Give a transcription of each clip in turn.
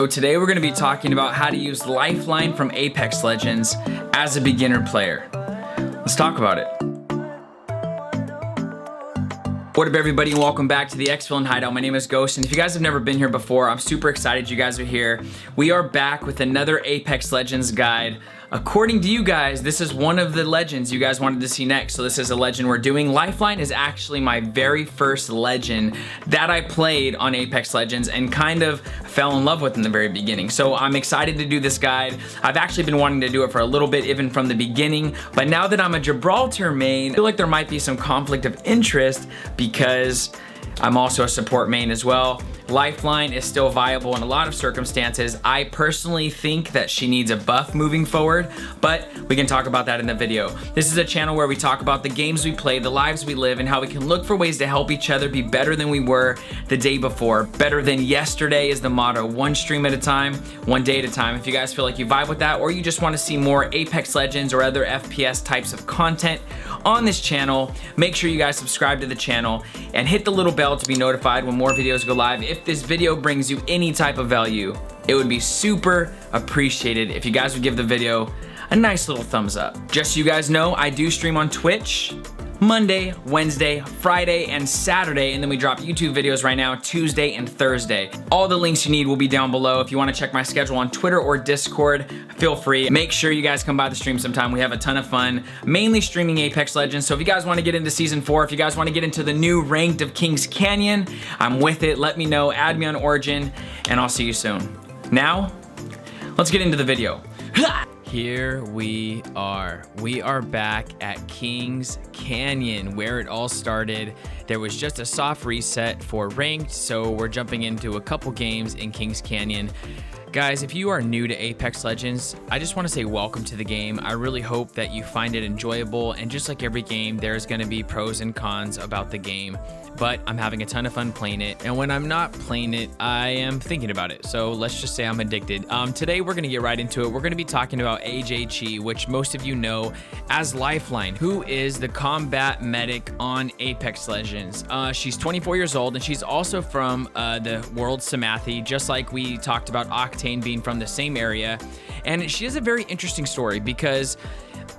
So today we're going to be talking about how to use Lifeline from Apex Legends as a beginner player. Let's talk about it. What up everybody, and welcome back to the XVLN Hideout. My name is Ghost, and if you guys have never been here before, I'm super excited you guys are here. We are back with another Apex Legends guide. According to you guys, this is one of the legends you guys wanted to see next, so this is a legend we're doing. Lifeline is actually my very first legend that I played on Apex Legends and kind of fell in love with in the very beginning. So I'm excited to do this guide. I've actually been wanting to do it for a little bit, even from the beginning, but now that I'm a Gibraltar main, I feel like there might be some conflict of interest because I'm also a support main as well. Lifeline is still viable in a lot of circumstances. I personally think that she needs a buff moving forward, but we can talk about that in the video. This is a channel where we talk about the games we play, the lives we live, and how we can look for ways to help each other be better than we were the day before. Better than yesterday is the motto. One stream at a time, one day at a time. If you guys feel like you vibe with that, or you just want to see more Apex Legends or other FPS types of content on this channel, make sure you guys subscribe to the channel and hit the little bell to be notified when more videos go live. If this video brings you any type of value, it would be super appreciated if you guys would give the video a nice little thumbs up. Just so you guys know, I do stream on Twitch Monday, Wednesday, Friday, and Saturday, and then we drop YouTube videos right now Tuesday and Thursday. All the links you need will be down below. If you want to check my schedule on Twitter or Discord, feel free. Make sure you guys come by the stream sometime. We have a ton of fun, mainly streaming Apex Legends. So if you guys want to get into Season 4, if you guys want to get into the new ranked of Kings Canyon, I'm with it. Let me know, add me on Origin, and I'll see you soon. Now, let's get into the video. Here we are. We are back at Kings Canyon, where it all started. There was just a soft reset for ranked, so we're jumping into a couple games in Kings Canyon. Guys, if you are new to Apex Legends, I just want to say welcome to the game. I really hope that you find it enjoyable, and just like every game, there's going to be pros and cons about the game, but I'm having a ton of fun playing it, and when I'm not playing it, I am thinking about it, so let's just say I'm addicted. Today, we're going to get right into it. We're going to be talking about AJ Chi, which most of you know as Lifeline, who is the combat medic on Apex Legends. She's 24 years old, and she's also from the world Samathi, just like we talked about Octane being from the same area. And she has a very interesting story because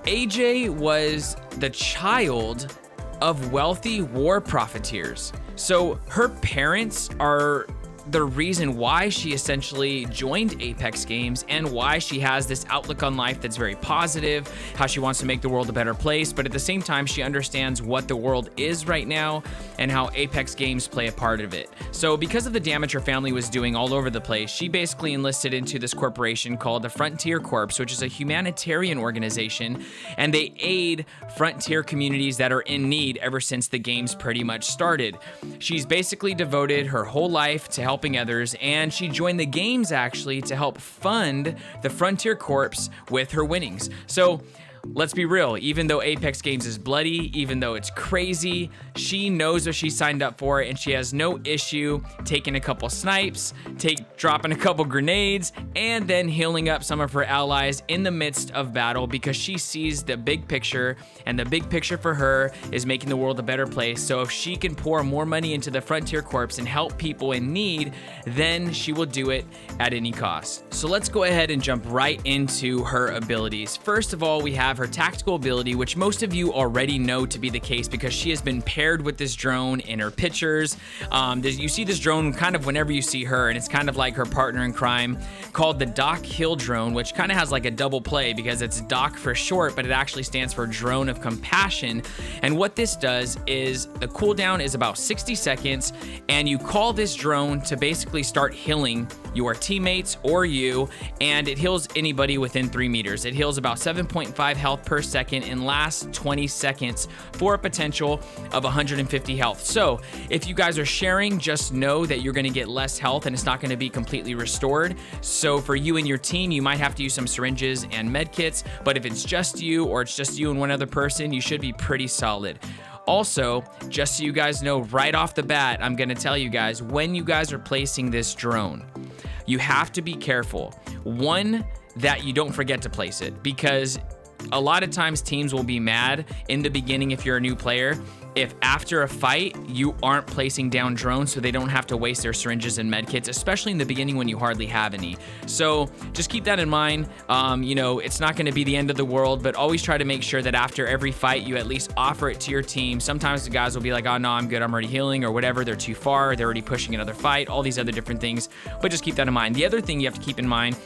AJ was the child of wealthy war profiteers. So her parents are the reason why she essentially joined Apex Games and why she has this outlook on life that's very positive, how she wants to make the world a better place, but at the same time, she understands what the world is right now and how Apex Games play a part of it. So because of the damage her family was doing all over the place, she basically enlisted into this corporation called the Frontier Corps, which is a humanitarian organization, and they aid frontier communities that are in need ever since the games pretty much started. She's basically devoted her whole life to helping others, and she joined the games actually to help fund the Frontier Corps with her winnings. So let's be real, even though Apex Games is bloody, even though it's crazy, she knows what she signed up for, and she has no issue taking a couple snipes, dropping a couple grenades, and then healing up some of her allies in the midst of battle because she sees the big picture, and the big picture for her is making the world a better place. So if she can pour more money into the Frontier Corps and help people in need, then she will do it at any cost. So let's go ahead and jump right into her abilities. First of all, we have her tactical ability, which most of you already know to be the case because she has been paired with this drone in her pictures. You see this drone kind of whenever you see her, and it's kind of like her partner in crime, called the Doc Hill drone, which kind of has like a double play because it's Doc for short, but it actually stands for Drone of Compassion. And what this does is the cooldown is about 60 seconds, and you call this drone to basically start healing your teammates or you, and it heals anybody within 3 meters. It heals about 7.5 health per second and lasts 20 seconds for a potential of 150 health. So if you guys are sharing, just know that you're going to get less health and it's not going to be completely restored. So for you and your team, you might have to use some syringes and med kits, but if it's just you or it's just you and one other person, you should be pretty solid. Also, just so you guys know right off the bat, I'm going to tell you guys, when you guys are placing this drone, you have to be careful. One, that you don't forget to place it, because a lot of times teams will be mad in the beginning if you're a new player if after a fight you aren't placing down drones so they don't have to waste their syringes and medkits, especially in the beginning when you hardly have any. So just keep that in mind. You know, it's not going to be the end of the world, but always try to make sure that after every fight you at least offer it to your team. Sometimes the guys will be like, oh no, I'm good, I'm already healing, or whatever, they're too far, they're already pushing another fight, all these other different things, but just keep that in mind. The other thing you have to keep in mind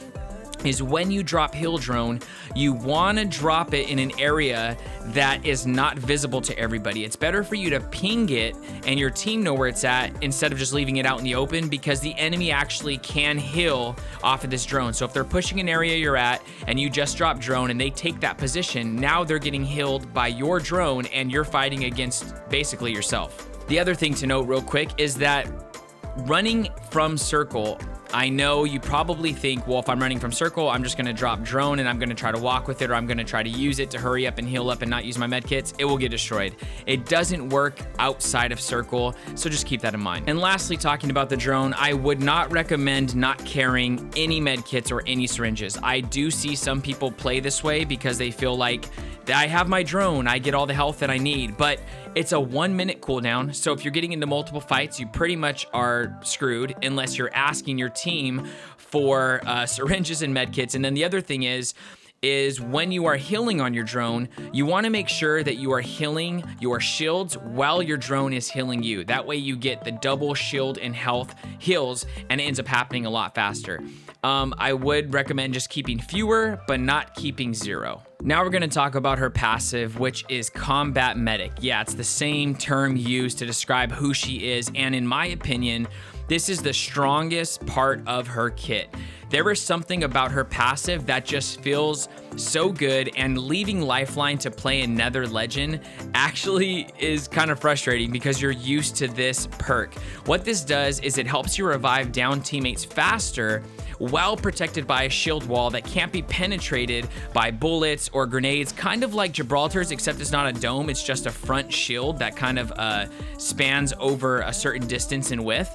is when you drop heal drone, you want to drop it in an area that is not visible to everybody. It's better for you to ping it and your team know where it's at instead of just leaving it out in the open, because the enemy actually can heal off of this drone. So if they're pushing an area you're at and you just drop drone and they take that position, now they're getting healed by your drone and you're fighting against basically yourself. The other thing to note real quick is that running from circle, I know you probably think, well, if I'm running from circle, I'm just gonna drop drone and I'm gonna try to walk with it, or I'm gonna try to use it to hurry up and heal up and not use my med kits. It will get destroyed. It doesn't work outside of circle, so just keep that in mind. And lastly, talking about the drone, I would not recommend not carrying any med kits or any syringes. I do see some people play this way because they feel like, I have my drone, I get all the health that I need, but it's a 1 minute cooldown. So if you're getting into multiple fights, you pretty much are screwed unless you're asking your team for syringes and medkits. And then the other thing is when you are healing on your drone, you want to make sure that you are healing your shields while your drone is healing you. That way you get the double shield and health heals, and it ends up happening a lot faster. I would recommend just keeping fewer, but not keeping zero. Now we're gonna talk about her passive, which is Combat Medic. Yeah, it's the same term used to describe who she is, and in my opinion, this is the strongest part of her kit. There is something about her passive that just feels so good, and leaving Lifeline to play another legend actually is kind of frustrating because you're used to this perk. What this does is it helps you revive down teammates faster while protected by a shield wall that can't be penetrated by bullets or grenades, kind of like Gibraltar's, except it's not a dome, it's just a front shield that kind of spans over a certain distance in width.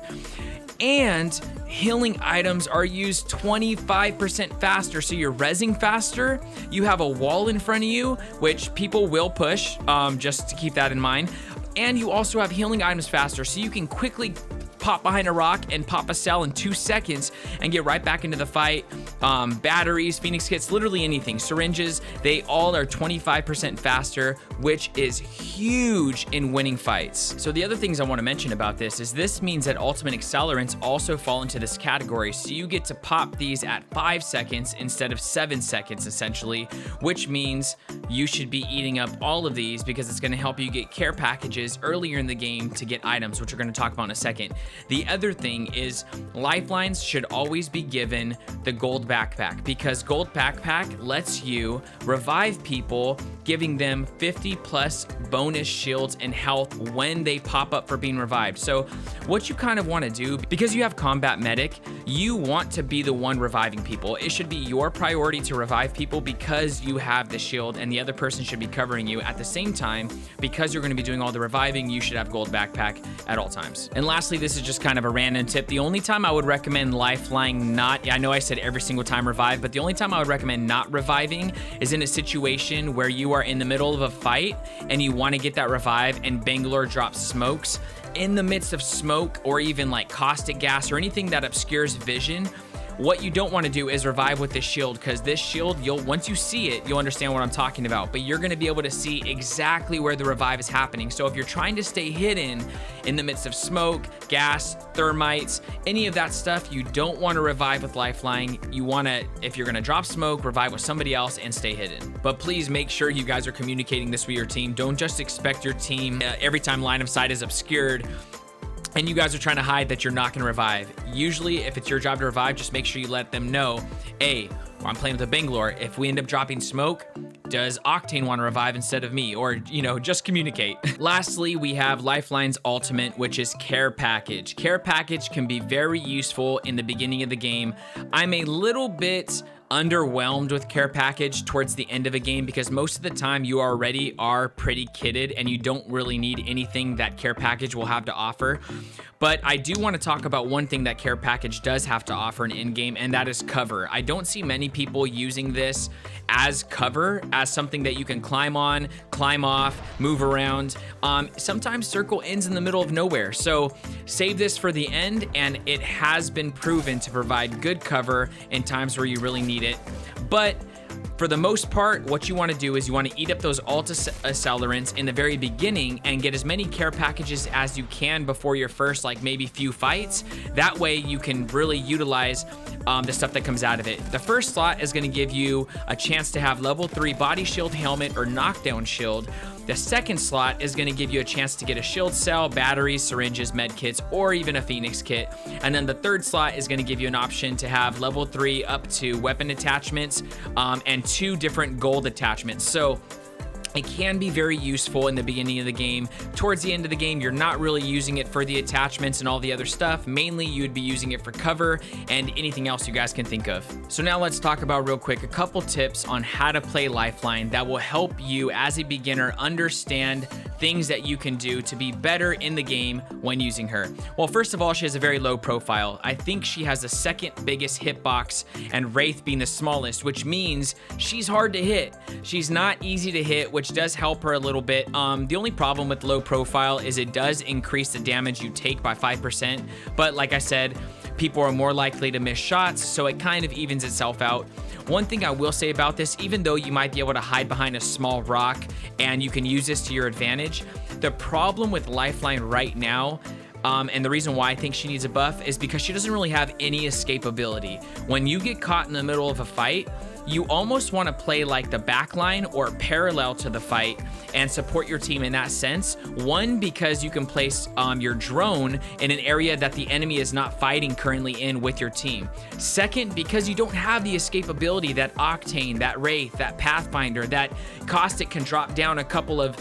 And healing items are used 25% faster, so you're rezzing faster. You have a wall in front of you, which people will push, just to keep that in mind. And you also have healing items faster, so you can quickly pop behind a rock and pop a cell in 2 seconds and get right back into the fight. Batteries, Phoenix kits, literally anything. Syringes, they all are 25% faster, which is huge in winning fights. So the other things I want to mention about this means that ultimate accelerants also fall into this category. So you get to pop these at 5 seconds instead of 7 seconds, essentially, which means you should be eating up all of these because it's going to help you get care packages earlier in the game to get items, which we're going to talk about in a second. The other thing is lifelines should always be given the gold backpack, because gold backpack lets you revive people, giving them 50 plus bonus shields and health when they pop up for being revived. So what you kind of want to do, because you have combat medic, you want to be the one reviving people. It should be your priority to revive people because you have the shield, and the other person should be covering you. At the same time, because you're going to be doing all the reviving, you should have gold backpack at all times. And lastly, this is just kind of a random tip. The only time I would recommend lifeline not, I know I said every single time revive, but the only time I would recommend not reviving is in a situation where you are in the middle of a fight and you want to get that revive and Bangalore drops smokes. In the midst of smoke or even like caustic gas or anything that obscures vision, what you don't want to do is revive with this shield, because this shield, once you see it, you'll understand what I'm talking about, but you're going to be able to see exactly where the revive is happening. So if you're trying to stay hidden in the midst of smoke, gas, thermites, any of that stuff, you don't want to revive with lifeline. You want to, if you're going to drop smoke, revive with somebody else and stay hidden. But please make sure you guys are communicating this with your team. Don't just expect your team every time line of sight is obscured and you guys are trying to hide that you're not going to revive. Usually, if it's your job to revive, just make sure you let them know, hey, I'm playing with a Bangalore. If we end up dropping smoke, does Octane want to revive instead of me? Or, just communicate. Lastly, we have Lifeline's ultimate, which is Care Package. Care Package can be very useful in the beginning of the game. I'm a little bit underwhelmed with Care Package towards the end of a game because most of the time you already are pretty kitted and you don't really need anything that Care Package will have to offer. But I do want to talk about one thing that Care Package does have to offer in in-game, and that is cover. I don't see many people using this as cover as something that you can climb on, climb off, move around. Sometimes circle ends in the middle of nowhere, so save this for the end, and it has been proven to provide good cover in times where you really need it. But for the most part, what you want to do is you want to eat up those alt accelerants in the very beginning and get as many care packages as you can before your first, like, maybe few fights. That way you can really utilize the stuff that comes out of it. The first slot is going to give you a chance to have level 3 body shield, helmet, or knockdown shield. The second slot is going to give you a chance to get a shield cell, batteries, syringes, med kits, or even a Phoenix kit. And then the third slot is going to give you an option to have level 3 up to weapon attachments and 2 different gold attachments. So it can be very useful in the beginning of the game. Towards the end of the game, you're not really using it for the attachments and all the other stuff. Mainly, you'd be using it for cover and anything else you guys can think of. So now let's talk about real quick a couple tips on how to play Lifeline that will help you as a beginner understand things that you can do to be better in the game when using her. Well, first of all, she has a very low profile. I think she has the second biggest hitbox, and Wraith being the smallest, which means she's hard to hit. She's not easy to hit, which does help her a little bit. The only problem with low profile is it does increase the damage you take by 5%, but like I said, people are more likely to miss shots, so it kind of evens itself out. One thing I will say about this, even though you might be able to hide behind a small rock and you can use this to your advantage, the problem with Lifeline right now, and the reason why I think she needs a buff, is because she doesn't really have any escapability. When you get caught in the middle of a fight, you almost want to play like the backline or parallel to the fight and support your team in that sense. One, because you can place your drone in an area that the enemy is not fighting currently in with your team. Second, because you don't have the escapability that Octane, that Wraith, that Pathfinder, that Caustic can drop down a couple of,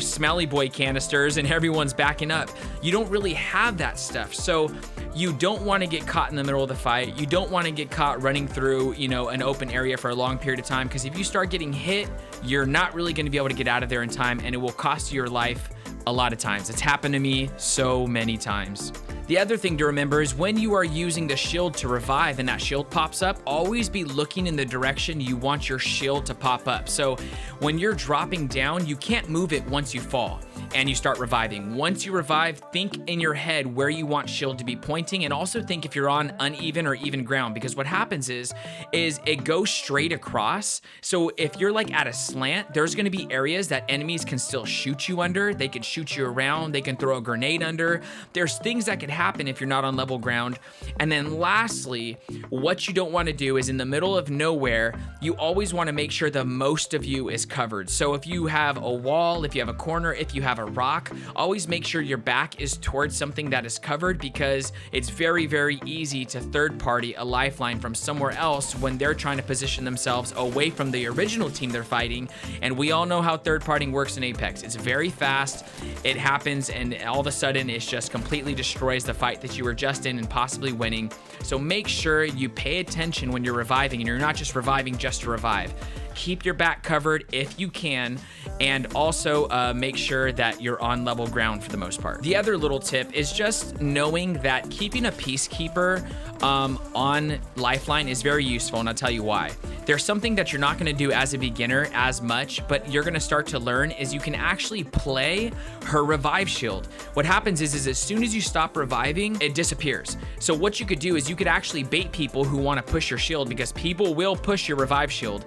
Smelly Boy canisters and everyone's backing up. You don't really have that stuff. So you don't want to get caught in the middle of the fight. You don't want to get caught running through, an open area for a long period of time, because if you start getting hit, you're not really going to be able to get out of there in time, and it will cost you your life a lot of times. It's happened to me so many times. The other thing to remember is when you are using the shield to revive and that shield pops up, always be looking in the direction you want your shield to pop up. So when you're dropping down, you can't move it once you fall and you start reviving. Once you revive, think in your head where you want shield to be pointing, and also think if you're on uneven or even ground, because what happens is it goes straight across. So if you're like at a slant, there's going to be areas that enemies can still shoot you under. They can shoot you around. They can throw a grenade under. There's things that could happen if you're not on level ground. And then lastly, what you don't want to do is in the middle of nowhere, you always want to make sure the most of you is covered. So if you have a wall, if you have a corner, if you have a rock, always make sure your back is towards something that is covered, because it's very, very easy to third party a Lifeline from somewhere else when they're trying to position themselves away from the original team they're fighting. And we all know how third partying works in Apex. It's very fast. It happens, and all of a sudden it just completely destroys the fight that you were just in and possibly winning. So make sure you pay attention when you're reviving, and you're not just reviving just to revive. Keep your back covered if you can, and also make sure that you're on level ground for the most part. The other little tip is just knowing that keeping a Peacekeeper on Lifeline is very useful, and I'll tell you why. There's something that you're not going to do as a beginner as much, but you're going to start to learn, is you can actually play her revive shield. What happens is as soon as you stop reviving, it disappears. So what you could do is you could actually bait people who want to push your shield, because people will push your revive shield,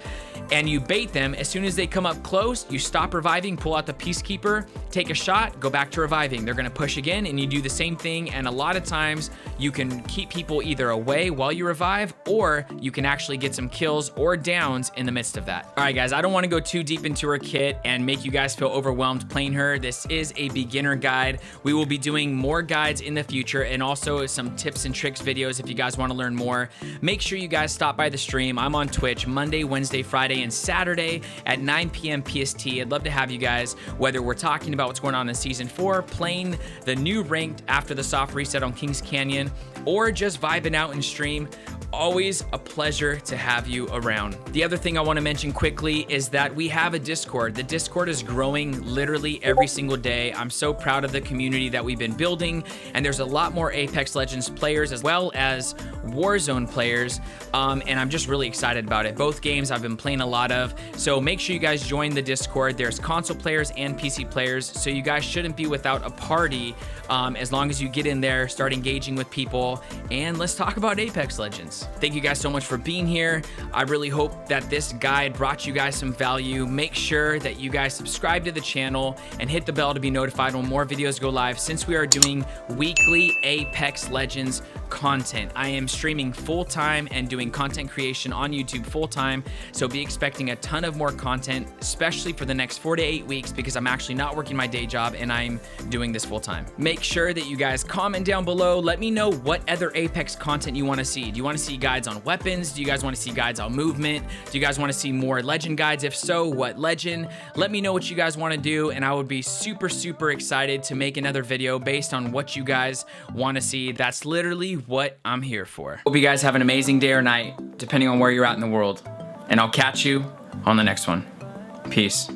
and you bait them. As soon as they come up close, you stop reviving, pull out the Peacekeeper, take a shot, go back to reviving. They're going to push again, and you do the same thing. And a lot of times you can keep people either away while you revive, or you can actually get some kills or downs in the midst of that. All right, guys, I don't want to go too deep into her kit and make you guys feel overwhelmed playing her. This is a beginner guide. We will be doing more guides in the future, and also some tips and tricks videos if you guys want to learn more. Make sure you guys stop by the stream. I'm on Twitch Monday, Wednesday, Friday, and Saturday at 9 p.m. PST. I'd love to have you guys, whether we're talking about what's going on in Season 4, playing the new ranked after the soft reset on Kings Canyon, or just vibing out in stream. always a pleasure to have you around. The other thing I want to mention quickly is that we have a Discord. The Discord is growing literally every single day. I'm so proud of the community that we've been building, and there's a lot more Apex Legends players as well as Warzone players, and I'm just really excited about it. Both games I've been playing a lot of, so make sure you guys join the Discord. There's console players and PC players, so you guys shouldn't be without a party as long as you get in there, start engaging with people, and let's talk about Apex Legends. Thank you guys so much for being here. I really hope that this guide brought you guys some value. Make sure that you guys subscribe to the channel and hit the bell to be notified when more videos go live, since we are doing weekly Apex Legends content. I am streaming full-time and doing content creation on YouTube full-time, so be expecting a ton of more content, especially for the next 4 to 8 weeks, because I'm actually not working my day job and I'm doing this full-time. Make sure that you guys comment down below. Let me know what other Apex content you want to see. Do you want to see guides on weapons? Do you guys want to see guides on movement? Do you guys want to see more legend guides? If so, what legend? Let me know what you guys want to do, and I would be super excited to make another video based on what you guys want to see. That's literally what I'm here for. Hope you guys have an amazing day or night, depending on where you're at in the world. And I'll catch you on the next one. Peace.